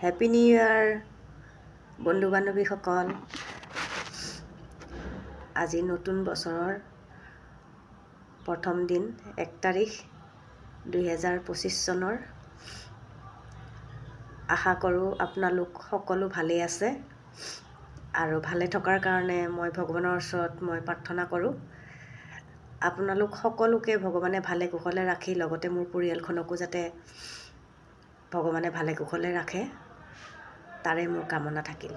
Happy new ইয়াৰ বন্ধু বান্ধৱীসকল। আজি নতুন বছৰৰ প্ৰথম দিন 1 তাৰিখ 2025 চনৰ। আশা কৰোঁ আপোনালোক সকলো ভালেই আছে আৰু ভালে থকাৰ কাৰণে মই ভগৱানৰ ওচৰত প্ৰাৰ্থনা কৰোঁ আপোনালোক সকলোকে ভগৱানে ভালে কুশলে ৰাখি লগতে মোৰ পৰিয়ালখনকো যাতে ভগৱানে ভালে কুশলে ৰাখে তাৰে মোৰ কামনা থাকিল।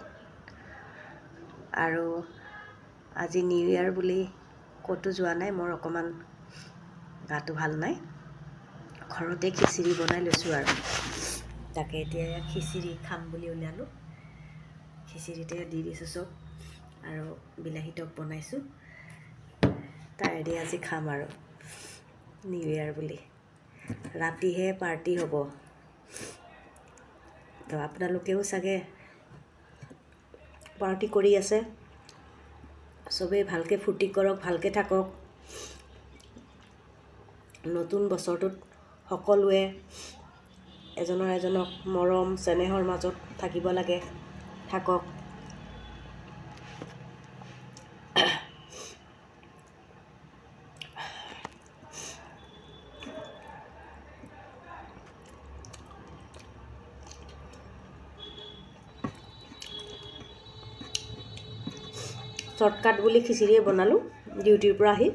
আৰু আজি নিউ ইয়াৰ বুলি ক'তো যোৱা নাই, মোৰ অকণমান গাটো ভাল নাই, ঘৰতে খিচিৰি বনাই লৈছোঁ আৰু তাকে এতিয়া খিচিৰি খাম বুলি উলিয়ালোঁ। খিচিৰিতে দি দিছোঁ চব আৰু বিলাহী টক বনাইছোঁ, তাৰেদি আজি খাম আৰু নিউ ইয়াৰ বুলি। ৰাতিহে পাৰ্টি হ'ব, তো আপোনালোকেও চাগে পাৰ্টি কৰি আছে। চবেই ভালকৈ ফূৰ্তি কৰক, ভালকৈ থাকক। নতুন বছৰটোত সকলোৱে এজনৰ এজনক মৰম চেনেহৰ মাজত থাকিব লাগে, থাকক। শ্বৰ্টকাট বুলি খিচিৰিয়ে বনালোঁ ডিউটিৰ পৰা আহি।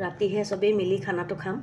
ৰাতিহে চবেই মিলি খানাটো খাম।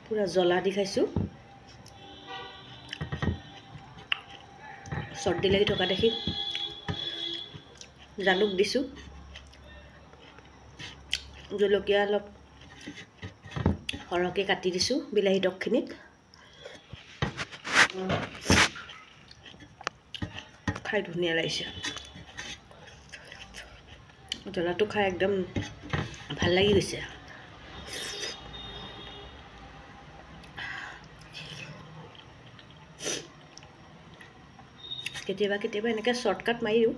পুৰা জ্বলা দি খাইছোঁ, চৰ্দি লাগি থকা দেখি জালুক দিছোঁ, জলকীয়া অলপ সৰহকৈ কাটি দিছোঁ বিলাহী টকখিনিত। খাই ধুনীয়া লাগিছে, জ্বলাটো খাই একদম ভাল লাগি গৈছে। কেতিয়াবা কেতিয়াবা এনেকৈ শ্বৰ্টকাট মাৰি দিওঁ।